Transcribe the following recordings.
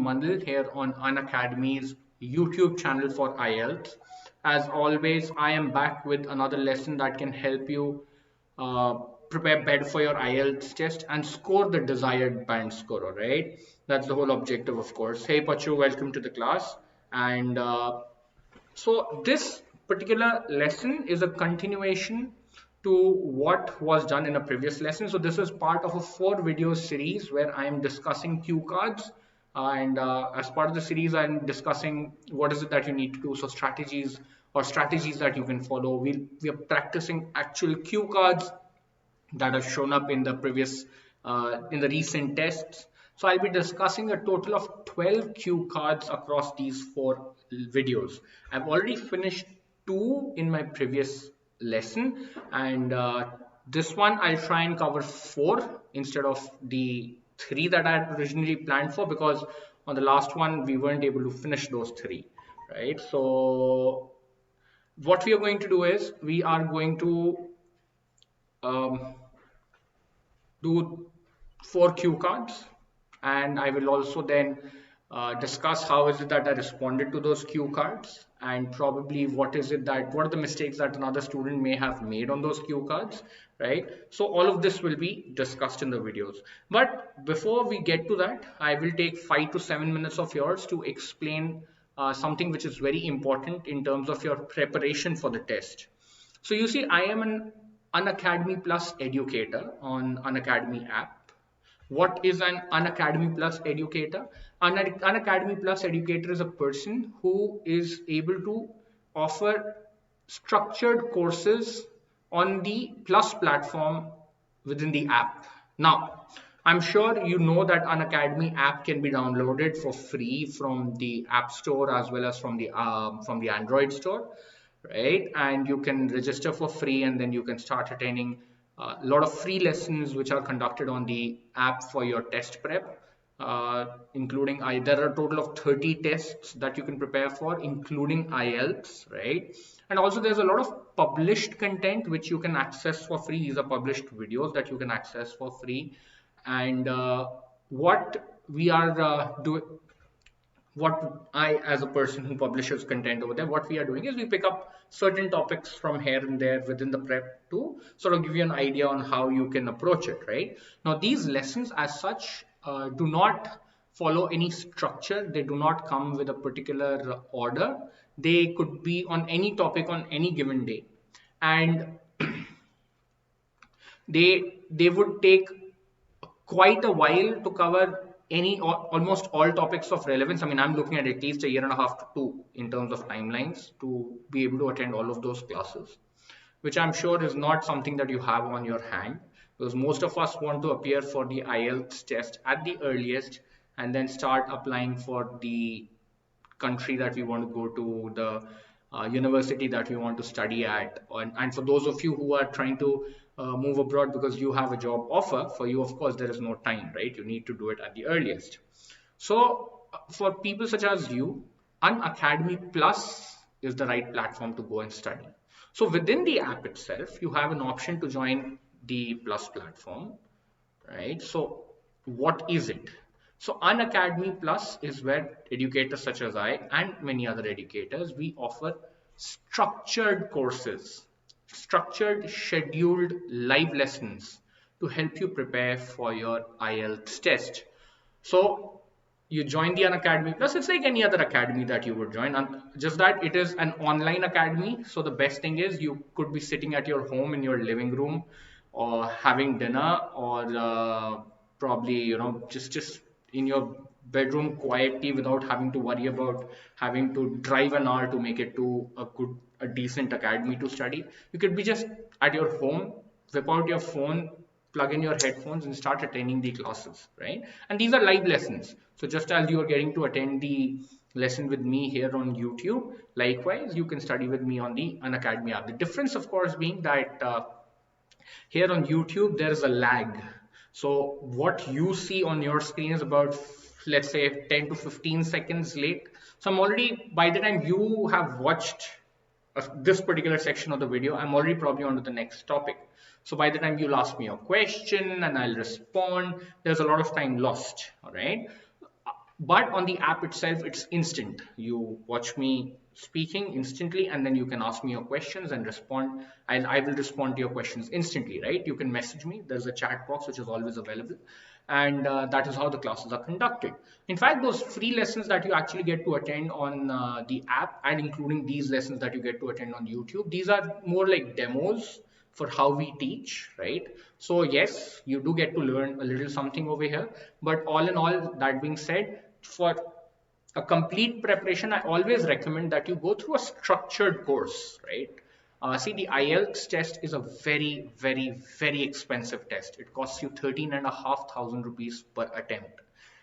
Manil here on Unacademy's YouTube channel for IELTS. As always, I am back with another lesson that can help you uh, prepare better for your IELTS test and score the desired band score, alright? That's the whole objective, of course. Hey Pachu, welcome to the class. And so this particular lesson is a continuation to what was done in a previous lesson. So this is part of a 4 video series where I am discussing cue cards. And as part of the series, I'm discussing what is it that you need to do. So strategies that you can follow. We are practicing actual cue cards that have shown up in the in the recent tests. So I'll be discussing a total of 12 cue cards across these 4 videos. I've already finished 2 in my previous lesson, and this one I'll try and cover 4 instead of the 3 that I had originally planned for, because on the last one we weren't able to finish those 3, right? So what we are going to do is we are going to um, do 4 cue cards, and I will also then discuss how is it that I responded to those cue cards, and probably what are the mistakes that another student may have made on those cue cards, right? So all of this will be discussed in the videos. But before we get to that, I will take 5 to 7 minutes of yours to explain something which is very important in terms of your preparation for the test. So you see, I am an Unacademy Plus educator on Unacademy app. What is an Unacademy Plus educator? An Unacademy Plus educator is a person who is able to offer structured courses on the Plus platform within the app. Now, I'm sure you know that Unacademy app can be downloaded for free from the App Store as well as from the Android store, right? And you can register for free, and then you can start attending a lot of free lessons which are conducted on the app for your test prep, including there are a total of 30 tests that you can prepare for, including IELTS, right? And also there's a lot of published content which you can access for free. These are published videos that you can access for free. And what we are doing what I, as a person who publishes content over there, what we are doing is we pick up certain topics from here and there within the prep to sort of give you an idea on how you can approach it, right? Now, these lessons as such do not follow any structure. They do not come with a particular order. They could be on any topic on any given day. And they would take quite a while to cover almost all topics of relevance. I mean, I'm looking at least a year and a half to 2 in terms of timelines to be able to attend all of those classes, which I'm sure is not something that you have on your hand, because most of us want to appear for the IELTS test at the earliest and then start applying for the country that we want to go to, the university that we want to study at. And for those of you who are trying to move abroad because you have a job offer, for you, of course, there is no time, right? You need to do it at the earliest. So for people such as you, Unacademy Plus is the right platform to go and study. So within the app itself, you have an option to join the Plus platform, right? So what is it? So Unacademy Plus is where educators such as I and many other educators, we offer structured courses, structured scheduled live lessons to help you prepare for your IELTS test. So you join the Unacademy Plus. It's like any other academy that you would join, and just that it is an online academy. So the best thing is you could be sitting at your home in your living room or having dinner, or probably just in your bedroom quietly without having to worry about having to drive an hour to make it to a decent academy to study. You could be just at your home, whip out your phone, plug in your headphones and start attending the classes, right? And these are live lessons. So just as you are getting to attend the lesson with me here on YouTube, likewise, you can study with me on the Unacademy app. The difference, of course, being that here on YouTube, there is a lag. So what you see on your screen is about, let's say, 10 to 15 seconds late. So I'm already, by the time you have watched this particular section of the video, I'm already probably on to the next topic. So by the time you'll ask me a question and I'll respond, there's a lot of time lost, all right? But on the app itself, it's instant. You watch me speaking instantly, and then you can ask me your questions and respond. I will respond to your questions instantly, right? You can message me. There's a chat box which is always available. And that is how the classes are conducted. In fact, those free lessons that you actually get to attend on the app, and including these lessons that you get to attend on YouTube, these are more like demos for how we teach, right? So yes, you do get to learn a little something over here. But all in all, that being said, for a complete preparation, I always recommend that you go through a structured course, right? See, the IELTS test is a very, very, very expensive test. It costs you 13,500 rupees per attempt.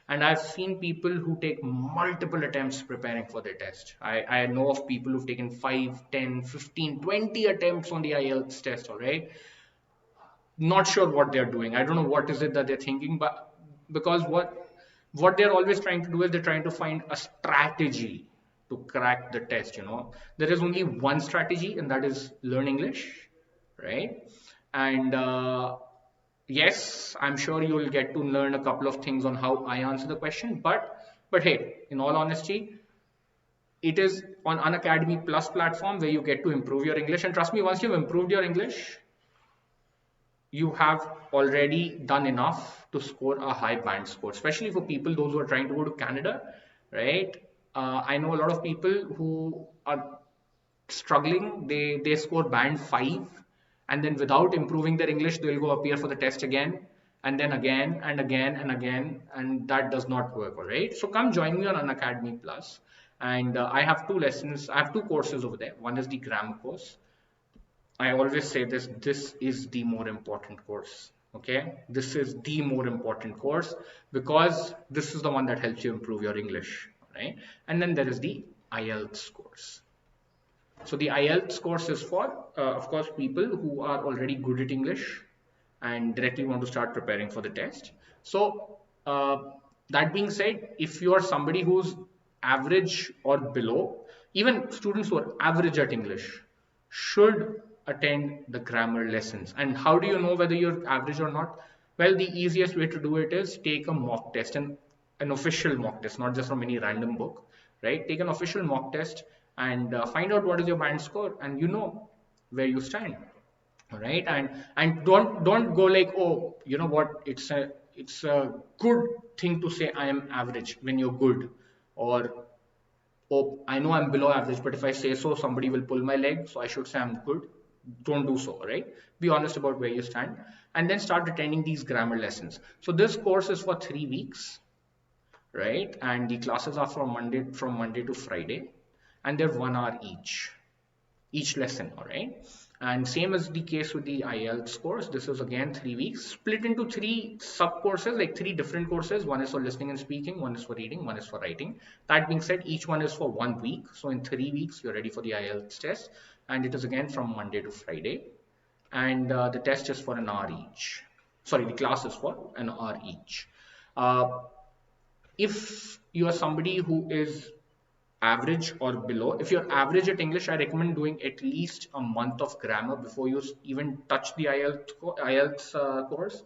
And I've seen people who take multiple attempts preparing for their test. I know of people who've taken 5, 10, 15, 20 attempts on the IELTS test, all right? Not sure what they're doing. I don't know what is it that they're thinking, but because what they're always trying to do is they're trying to find a strategy to crack the test. There is only one strategy, and that is learn English, right? And yes, I'm sure you will get to learn a couple of things on how I answer the question, but hey, in all honesty, it is on Unacademy Plus platform where you get to improve your English. And trust me, once you've improved your English, you have already done enough to score a high band score, especially for people, those who are trying to go to Canada, right? I know a lot of people who are struggling. They score band 5, and then without improving their English, they'll go appear for the test again, and then again and again and again, and that does not work, all right? So come join me on Unacademy Plus, and I have two lessons. I have two courses over there. One is the grammar course. I always say this is the more important course. Okay, this is the more important course because this is the one that helps you improve your English, right? And then there is the IELTS course. So the IELTS course is for, of course, people who are already good at English and directly want to start preparing for the test. So that being said, if you are somebody who's average or below, even students who are average at English should attend the grammar lessons. And how do you know whether you're average or not? Well, the easiest way to do it is take a mock test, and an official mock test, not just from any random book, right? Take an official mock test and find out what is your band score, and you know where you stand. All right, and don't go like, oh, you know what? It's a good thing to say I am average when you're good, or oh, I know I'm below average, but if I say so, somebody will pull my leg, so I should say I'm good. Don't do so, right? Be honest about where you stand, and then start attending these grammar lessons. So this course is for 3 weeks, right? And the classes are from Monday to Friday, and they're 1 hour each lesson, all right? And same as the case with the IELTS course, this is again 3 weeks, split into 3 sub-courses, like 3 different courses. One is for listening and speaking, one is for reading, one is for writing. That being said, each one is for 1 week. So in 3 weeks, you're ready for the IELTS test. And it is again from Monday to Friday. And the test is for an hour each. Sorry, the class is for an hour each. If you are somebody who is average or below, if you're average at English, I recommend doing at least a month of grammar before you even touch the IELTS course.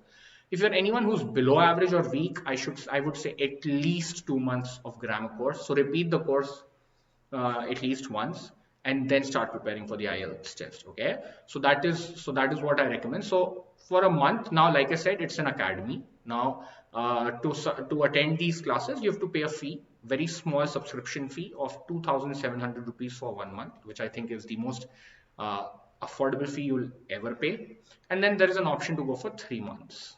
If you're anyone who's below average or weak, I would say at least 2 months of grammar course. So repeat the course at least once, and then start preparing for the IELTS test. Okay, so that is what I recommend. So for a month now, like I said, it's an academy. Now to attend these classes, you have to pay a fee, very small subscription fee of 2,700 rupees for 1 month, which I think is the most affordable fee you'll ever pay. And then there is an option to go for 3 months,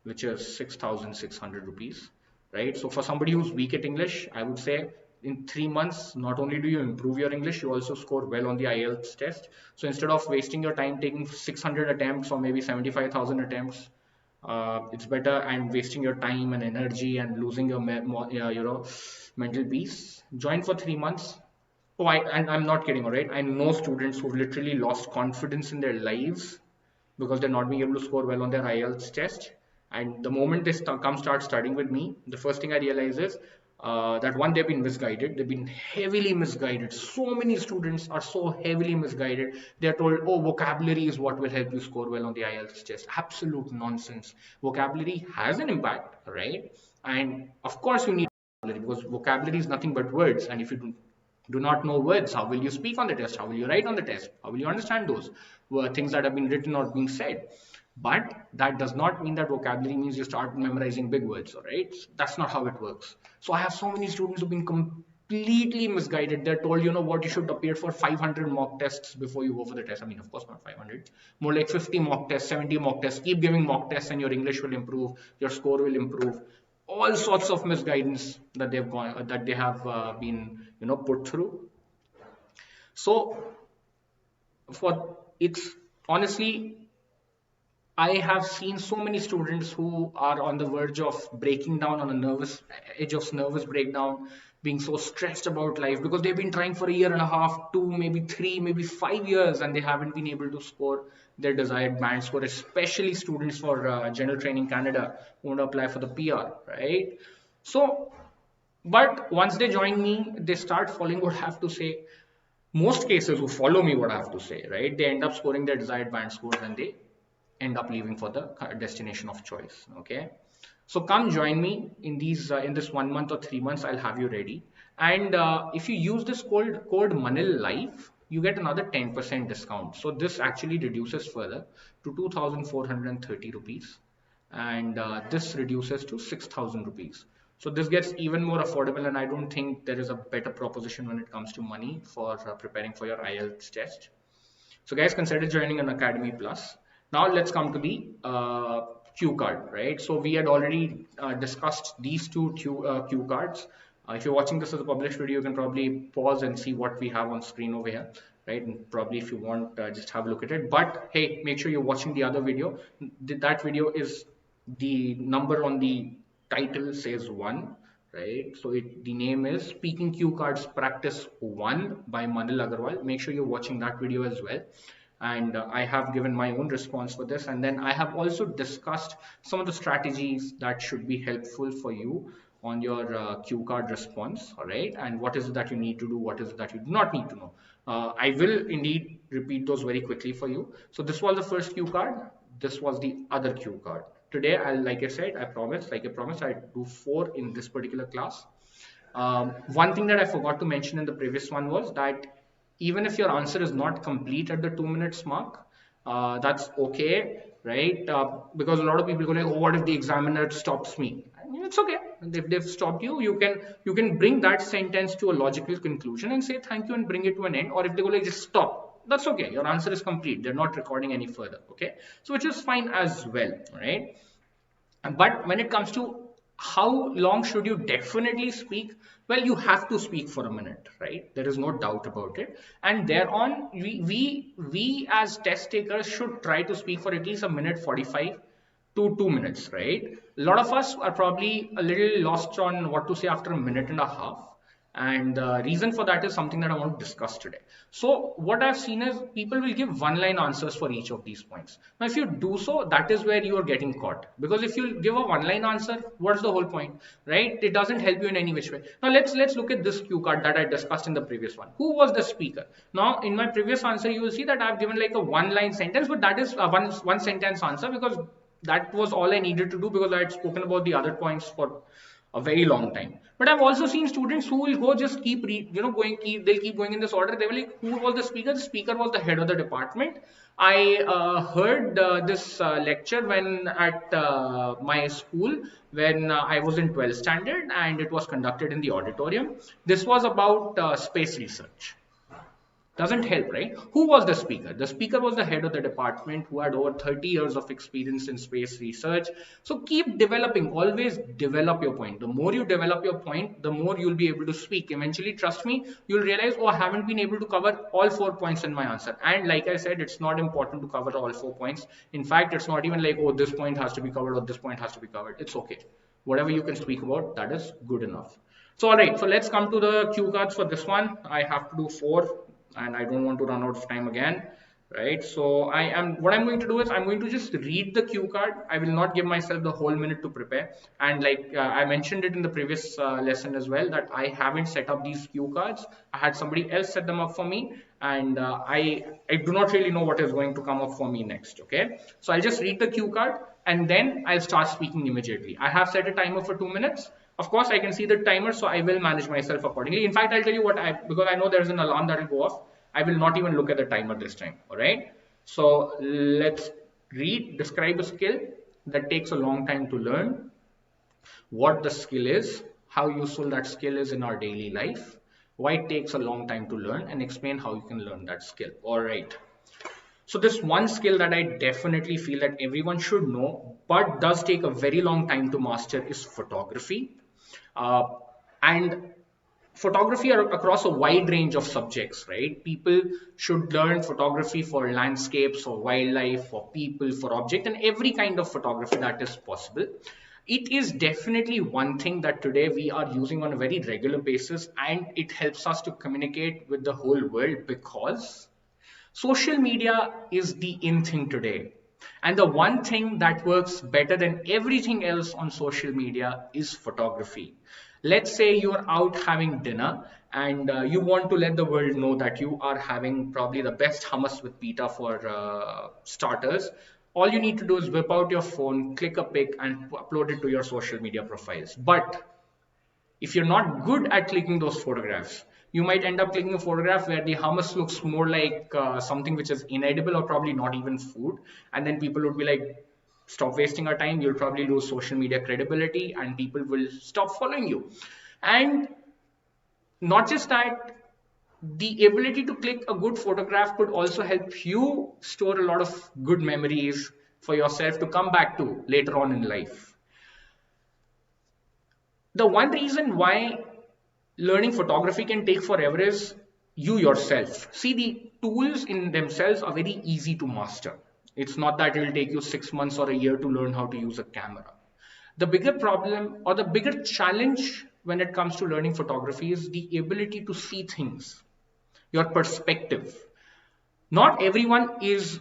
which is 6,600 rupees, right? So for somebody who's weak at English, I would say in 3 months, not only do you improve your English, you also score well on the IELTS test. So instead of wasting your time taking 600 attempts or maybe 75,000 attempts, it's better, and wasting your time and energy and losing your mental peace. Join for 3 months. Oh, I'm not kidding, all right? I know students who've literally lost confidence in their lives because they're not being able to score well on their IELTS test. And the moment they start studying with me, the first thing I realize is that one, they've been misguided. They've been heavily misguided. So many students are so heavily misguided. They're told, oh, vocabulary is what will help you score well on the IELTS test. Absolute nonsense. Vocabulary has an impact, right? And of course, you need because vocabulary is nothing but words, and if you do not know words, how will you speak on the test? How will you write on the test? How will you understand those things that have been written or being said? But that does not mean that vocabulary means you start memorizing big words, all right? That's not how it works. So I have so many students who've been completely misguided. They're told, you know what, you should appear for 500 mock tests before you go for the test. I mean, of course, not 500, more like 50 mock tests, 70 mock tests. Keep giving mock tests and your English will improve, your score will improve. All sorts of misguidance that they have been, put through. So for it's honestly, I have seen so many students who are on the verge of breaking down, on a edge of nervous breakdown, being so stressed about life because they've been trying for a year and a half, 2, maybe 3, maybe 5 years, and they haven't been able to score their desired band score, especially students for General Training Canada who want to apply for the PR, right? So, but once they join me, they start following what I have to say. Most cases who follow me what I have to say, right? They end up scoring their desired band scores and they end up leaving for the destination of choice. Okay, so come join me in this 1 month or 3 months. I'll have you ready, and if you use this code Manil Live, you get another 10% discount. So this actually reduces further to 2,430 rupees, and this reduces to 6,000 rupees. So this gets even more affordable, and I don't think there is a better proposition when it comes to money for preparing for your IELTS test. So guys, consider joining Unacademy Plus. Now let's come to the cue card, right? So we had already discussed these two cue cards. If you're watching this as a published video, you can probably pause and see what we have on screen over here, right? And probably if you want, just have a look at it. But hey, make sure you're watching the other video. That video is the number on the title says 1, right? So the name is Speaking Cue Cards Practice 1 by Manil Agarwal. Make sure you're watching that video as well. And I have given my own response for this, and then I have also discussed some of the strategies that should be helpful for you on your cue card response, all right? And what is it that you need to do, what is it that you do not need to know. I will indeed repeat those very quickly for you. So this was the first cue card, this was the other cue card. Today, like I said, I promised, I do 4 in this particular class. One thing that I forgot to mention in the previous one was that even if your answer is not complete at the 2 minutes mark, that's okay, right? Because a lot of people go like, oh, what if the examiner stops me? I mean, it's okay. If they've stopped you, you can bring that sentence to a logical conclusion and say thank you and bring it to an end. Or if they go like, just stop, that's okay. Your answer is complete. They're not recording any further, okay? So which is fine as well, right? But when it comes to how long should you definitely speak? Well, you have to speak for a minute, right? There is no doubt about it. And thereon, we as test takers should try to speak for at least a minute 45 to 2 minutes, right? A lot of us are probably a little lost on what to say after a minute and a half. And the reason for that is something that I want to discuss today. So what I've seen is people will give one-line answers for each of these points. Now, if you do so, that is where you are getting caught. Because if you give a one-line answer, what's the whole point, right? It doesn't help you in any which way. Now, let's look at this cue card that I discussed in the previous one. Who was the speaker? Now, in my previous answer, you will see that I've given like a one-line sentence, but that is a one sentence answer because that was all I needed to do because I had spoken about the other points for a very long time. But I've also seen students who will go just they'll keep going in this order. They will like, who was the speaker? The speaker was the head of the department. I heard this lecture when at my school when I was in 12th standard, and it was conducted in the auditorium. This was about space research. Doesn't help, right? Who was the speaker? The speaker was the head of the department who had over 30 years of experience in space research. So keep developing, always develop your point. The more you develop your point, the more you'll be able to speak. Eventually, trust me, you'll realize, oh, I haven't been able to cover all 4 points in my answer. And like I said, it's not important to cover all 4 points. In fact, it's not even like, oh, this point has to be covered or this point has to be covered. It's okay. Whatever you can speak about, that is good enough. So, all right, so let's come to the cue cards for this one. I have to do 4. And I don't want to run out of time again, right? So what I'm going to do is I'm going to just read the cue card. I will not give myself the whole minute to prepare. And like I mentioned it in the previous lesson as well, that I haven't set up these cue cards. I had somebody else set them up for me, and I do not really know what is going to come up for me next, okay? So I'll just read the cue card and then I'll start speaking immediately. I have set a timer for 2 minutes. Of course, I can see the timer, so I will manage myself accordingly. In fact, I'll tell you what because I know there's an alarm that will go off. I will not even look at the timer this time. All right. So let's describe a skill that takes a long time to learn, what the skill is, how useful that skill is in our daily life, why it takes a long time to learn, and explain how you can learn that skill. All right. So this one skill that I definitely feel that everyone should know, but does take a very long time to master is photography. Uh, and photography are across a wide range of subjects, right? People should learn photography for landscapes, for wildlife, for people, for object, and every kind of photography that is possible. It is definitely one thing that today we are using on a very regular basis, and it helps us to communicate with the whole world because social media is the in thing today. And the one thing that works better than everything else on social media is photography. Let's say you're out having dinner and you want to let the world know that you are having probably the best hummus with pita for starters. All you need to do is whip out your phone, click a pic, and upload it to your social media profiles. But if you're not good at clicking those photographs, you might end up clicking a photograph where the hummus looks more like something which is inedible or probably not even food. And then people would be like, stop wasting our time. You'll probably lose social media credibility and people will stop following you. And not just that, the ability to click a good photograph could also help you store a lot of good memories for yourself to come back to later on in life. The one reason why learning photography can take forever is you yourself. See, the tools in themselves are very easy to master. It's not that it will take you 6 months or a year to learn how to use a camera. The bigger problem or the bigger challenge when it comes to learning photography is the ability to see things, your perspective. Not everyone is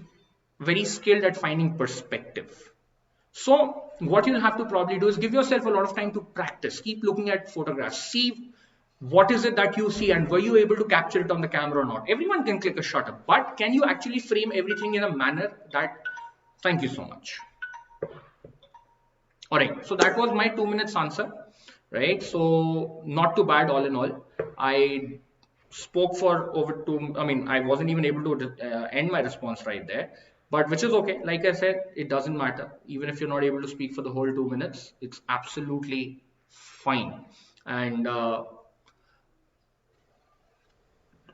very skilled at finding perspective. So what you'll have to probably do is give yourself a lot of time to practice. Keep looking at photographs. See what is it that you see and were you able to capture it on the camera or not. Everyone can click a shutter, but can you actually frame everything in a manner that... Thank you so much. All right, so that was my 2 minutes answer, right? So not too bad all in all. I spoke for over two, I mean, I wasn't even able to end my response right there, but which is okay. Like I said, it doesn't matter. Even if you're not able to speak for the whole 2 minutes, it's absolutely fine. And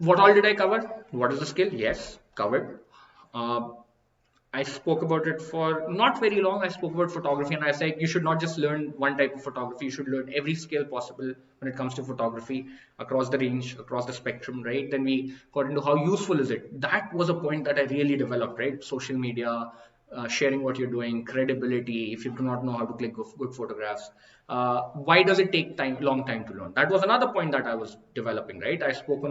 what all did I cover? What is the skill? Yes, covered. Uh, I spoke about it for not very long. I spoke about photography and I said you should not just learn one type of photography. You should learn every skill possible when it comes to photography across the range, across the spectrum, right? Then we got into how useful is it. That was a point that I really developed, right? Social media, sharing what you're doing, credibility. If you do not know how to click good photographs, why does it take long time to learn? That was another point that I was developing, right? I spoke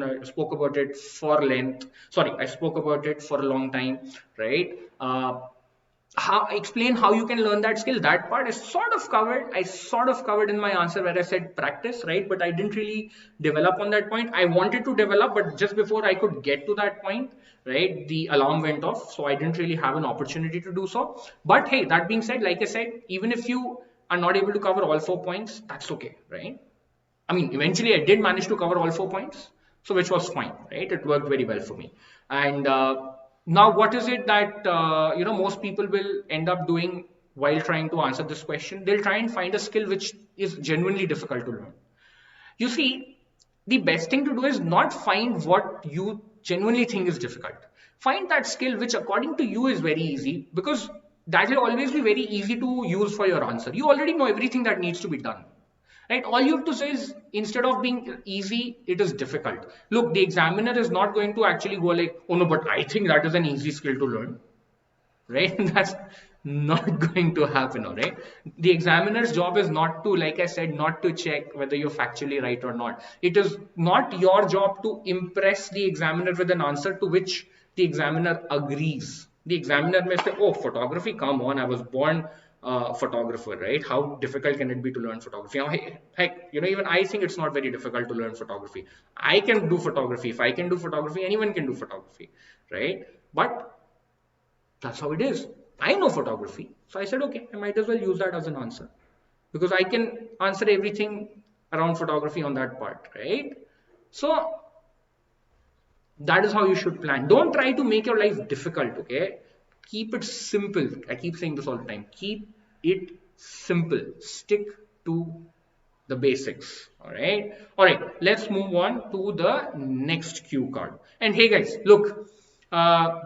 about it for length. Sorry, I spoke about it for a long time, right? How explain how you can learn that skill. That part is sort of covered. I sort of covered in my answer where I said practice, right? But I didn't really develop on that point. I wanted to develop, but just before I could get to that point, right, the alarm went off, so I didn't really have an opportunity to do so. But hey, that being said, like I said, even if you are not able to cover all 4 points, that's okay, right? I mean, eventually I did manage to cover all 4 points, so which was fine, right? It worked very well for me. And now, what is it that most people will end up doing while trying to answer this question? They'll try and find a skill which is genuinely difficult to learn. You see, the best thing to do is not find what you genuinely think is difficult. Find that skill which, according to you, is very easy, because that will always be very easy to use for your answer. You already know everything that needs to be done. Right? All you have to say is, instead of being easy, it is difficult. Look, the examiner is not going to actually go like, oh no, but I think that is an easy skill to learn. Right? That's not going to happen, all right? The examiner's job is not to, like I said, not to check whether you're factually right or not. It is not your job to impress the examiner with an answer to which the examiner agrees. The examiner may say, oh, photography, come on, I was born photographer, right? How difficult can it be to learn photography? Now, heck, even I think it's not very difficult to learn photography. I can do photography. If I can do photography, anyone can do photography, right? But that's how it is. I know photography. So I said, okay, I might as well use that as an answer. because I can answer everything around photography on that part, right? So that is how you should plan. Don't try to make your life difficult, okay? Keep it simple. I keep saying this all the time. Keep it simple. Stick to the basics. All right, let's move on to the next cue card. And hey guys, look, uh,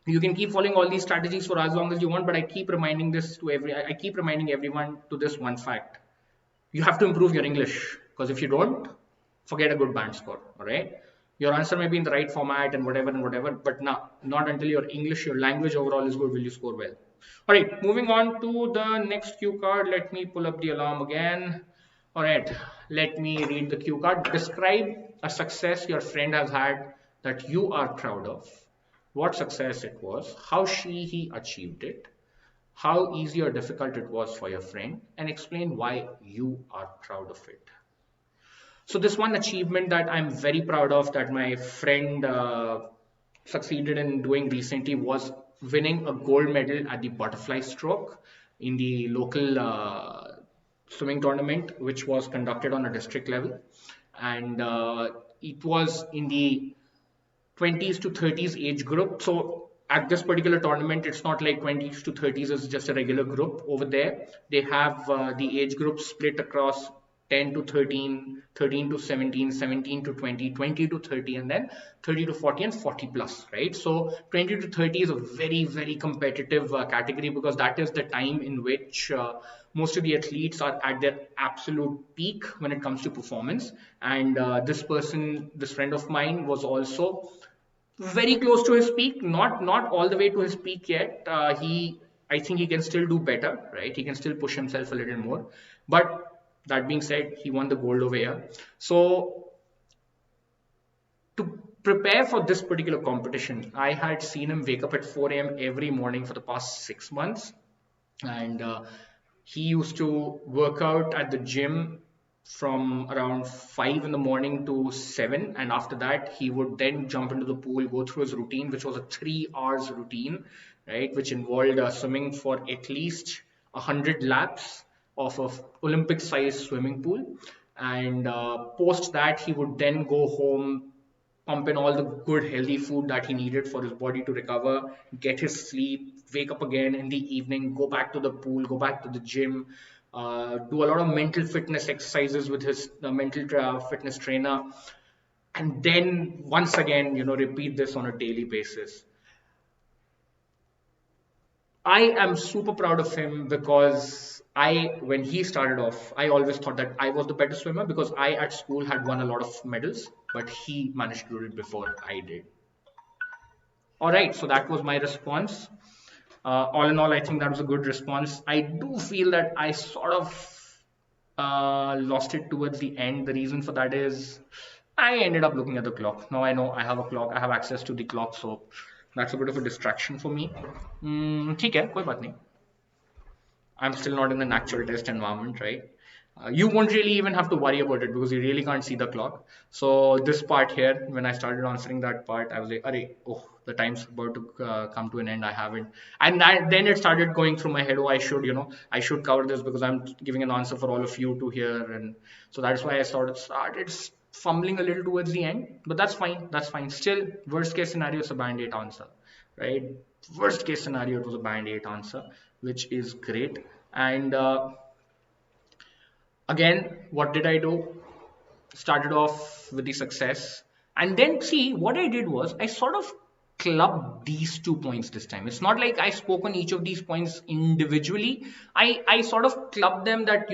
you can keep following all these strategies for as long as you want, but I keep reminding I keep reminding everyone to this one fact. You have to improve your English, because if you don't, forget a good band score. All right, your answer may be in the right format and whatever, but not until your English, your language overall is good will you score well. All right, moving on to the next cue card. Let me pull up the alarm again. All right, let me read the cue card. Describe a success your friend has had that you are proud of. What success it was, how he achieved it, how easy or difficult it was for your friend, and explain why you are proud of it. So, this one achievement that I'm very proud of that my friend succeeded in doing recently was winning a gold medal at the butterfly stroke in the local swimming tournament, which was conducted on a district level. And it was in the 20s to 30s age group. So at this particular tournament, it's not like 20s to 30s is just a regular group. Over there, they have the age group split across 10 to 13, 13 to 17, 17 to 20, 20 to 30, and then 30 to 40 and 40 plus, right? So 20 to 30 is a very, very competitive category, because that is the time in which most of the athletes are at their absolute peak when it comes to performance. And this friend of mine was also very close to his peak, not all the way to his peak yet. I think he can still do better, right? He can still push himself a little more. But that being said, he won the gold over here. So to prepare for this particular competition, I had seen him wake up at 4 a.m. every morning for the past 6 months, and he used to work out at the gym from around 5 in the morning to 7, and after that he would then jump into the pool, go through his routine, which was a 3 hours routine, right, which involved swimming for at least 100 laps of a Olympic sized swimming pool. And post that he would then go home, pump in all the good healthy food that he needed for his body to recover, get his sleep, wake up again in the evening, go back to the pool, go back to the gym, do a lot of mental fitness exercises with his fitness trainer, and then once again, repeat this on a daily basis. I am super proud of him because when he started off, I always thought that I was the better swimmer because I at school had won a lot of medals, but he managed to do it before I did. All right, so that was my response. All in all, I think that was a good response. I do feel that I sort of lost it towards the end. The reason for that is I ended up looking at the clock. Now I know I have a clock, I have access to the clock, so that's a bit of a distraction for me. ठीक है, कोई बात नहीं. I'm still not in the natural test environment, right? You won't really even have to worry about it because you really can't see the clock. So this part here, when I started answering that part, I was like, "Arey, oh, the time's about to come to an end. I haven't." And then it started going through my head. Oh, I should cover this because I'm giving an answer for all of you to hear, and so that's why I started fumbling a little towards the end. But that's fine. That's fine. Still, worst case scenario is a band-aid answer, right? Worst case scenario, it was a band-aid answer, which is great. And again, what did I do? Started off with the success, and then see what I did was I sort of clubbed these 2 points this time. It's not like I spoke on each of these points individually. I sort of clubbed them that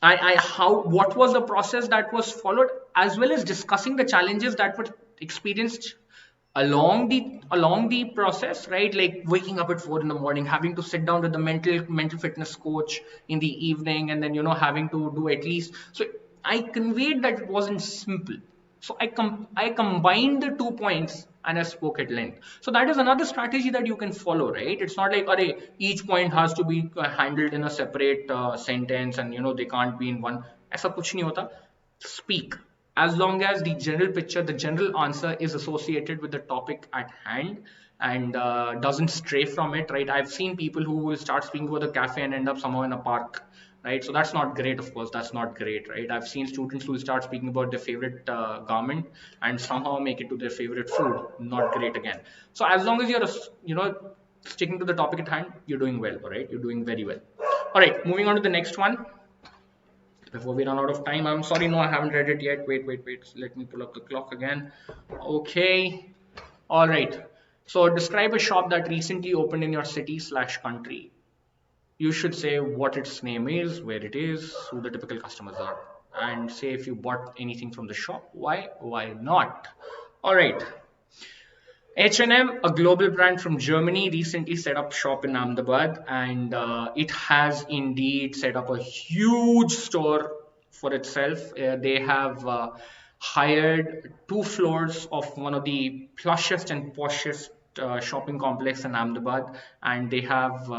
what was the process that was followed, as well as discussing the challenges that were experienced along the process, right? Like waking up at 4 in the morning, having to sit down with the mental fitness coach in the evening, and then having to do at least. So I conveyed that it wasn't simple. So I combined the 2 points and I spoke at length. So that is another strategy that you can follow, right? It's not like each point has to be handled in a separate sentence, and they can't be in one. ऐसा कुछ नहीं होता. Speak, as long as the general picture, the general answer is associated with the topic at hand, and doesn't stray from it, right? I've seen people who will start speaking about the cafe and end up somehow in a park, right? So that's not great, of course. That's not great, right? I've seen students who start speaking about their favorite garment and somehow make it to their favorite food. Not great again. So as long as you're, sticking to the topic at hand, you're doing well, all right? You're doing very well. All right, moving on to the next one. Before we run out of time, I'm sorry, no, I haven't read it yet. Wait. Let me pull up the clock again. Okay. All right. So describe a shop that recently opened in your city/country. You should say what its name is, where it is, who the typical customers are, and say if you bought anything from the shop. Why not? All right. H&M, a global brand from Germany, recently set up shop in Ahmedabad, and it has indeed set up a huge store for itself. They have hired 2 floors of one of the plushest and poshest shopping complex in Ahmedabad, and they have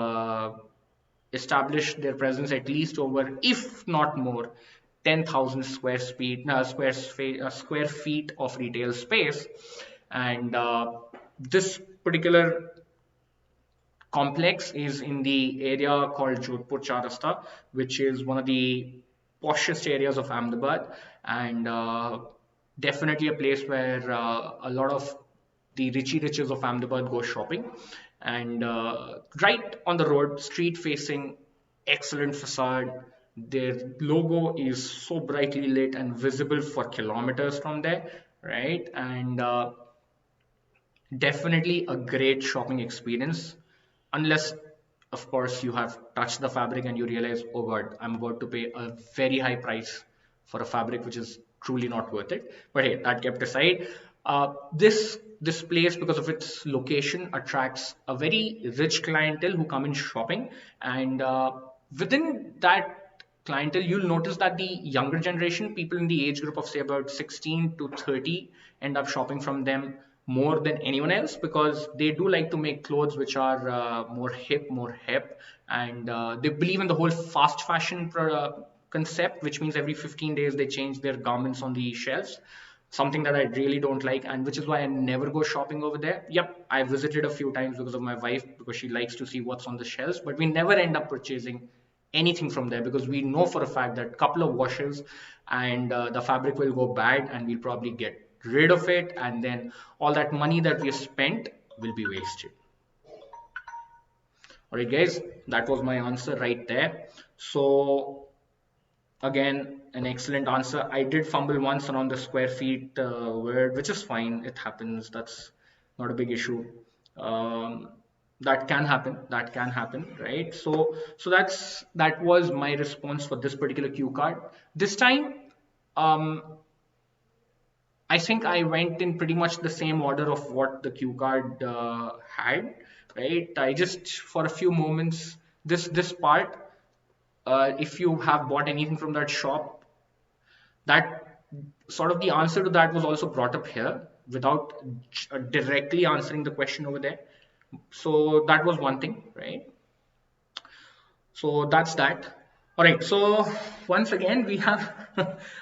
established their presence at least over, if not more, 10,000 square feet of retail space. And this particular complex is in the area called Jodhpur Charasta, which is one of the poshest areas of Ahmedabad, and definitely a place where a lot of the Richie Riches of Ahmedabad go shopping. And right on the road, street facing, excellent facade. Their logo is so brightly lit and visible for kilometers from there, right? And definitely a great shopping experience, unless, of course, you have touched the fabric and you realize, oh God, I'm about to pay a very high price for a fabric which is truly not worth it. But hey, that kept aside, this place, because of its location, attracts a very rich clientele who come in shopping, and within that clientele, you'll notice that the younger generation, people in the age group of say about 16 to 30, end up shopping from them more than anyone else, because they do like to make clothes which are more hip, and they believe in the whole fast fashion concept, which means every 15 days they change their garments on the shelves. Something that I really don't like, and which is why I never go shopping over there. Yep, I visited a few times because of my wife, because she likes to see what's on the shelves, but we never end up purchasing anything from there, because we know for a fact that a couple of washes and the fabric will go bad, and we'll probably get rid of it, and then all that money that we spent will be wasted. All right, guys, that was my answer right there. So again, an excellent answer. I did fumble once around the square feet word, which is fine. It happens. That's not a big issue. That can happen. That can happen, right? So that was my response for this particular cue card. This time, I think I went in pretty much the same order of what the cue card had, right? I just, for a few moments, this part, if you have bought anything from that shop, that sort of the answer to that was also brought up here without directly answering the question over there. So that was one thing, right? So that's that. All right, so once again, we have,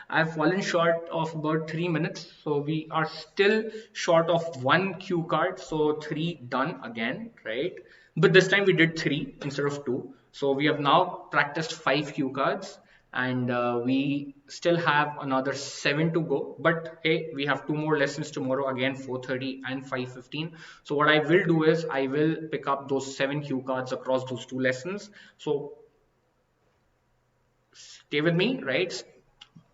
I've fallen short of about 3 minutes. So we are still short of one cue card. So 3 done again, right? But this time we did 3 instead of 2. So we have now practiced 5 cue cards, and we still have another 7 to go. But hey, we have 2 more lessons tomorrow, again 4:30 and 5:15. So what I will do is I will pick up those 7 cue cards across those 2 lessons. So stay with me, right?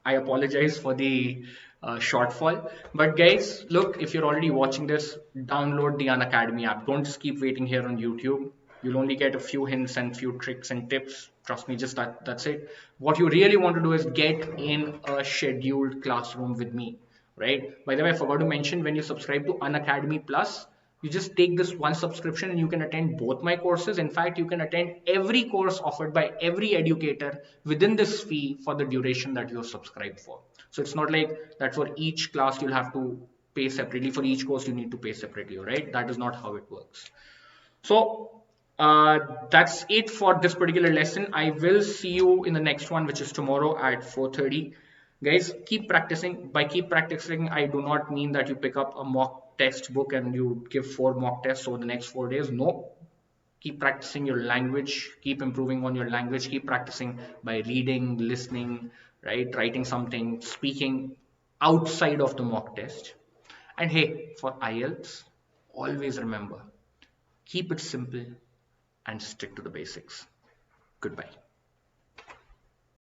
I apologize for the shortfall. But guys, look, if you're already watching this, download the Unacademy app. Don't just keep waiting here on YouTube. You'll only get a few hints and few tricks and tips. Trust me, just that's it. What you really want to do is get in a scheduled classroom with me, right? By the way, I forgot to mention, when you subscribe to Unacademy Plus, you just take this one subscription and you can attend both my courses. In fact, you can attend every course offered by every educator within this fee for the duration that you're subscribed for. So it's not like that for each class you'll have to pay separately. For each course you need to pay separately, right? That is not how it works. So that's it for this particular lesson. I will see you in the next one, which is tomorrow at 4:30. Guys, keep practicing. By keep practicing, I do not mean that you pick up a mock textbook and you give 4 mock tests over the next 4 days. No, keep practicing your language, keep improving on your language, keep practicing by reading, listening, right, writing something, speaking outside of the mock test. And hey, for IELTS, always remember, keep it simple and stick to the basics. Goodbye.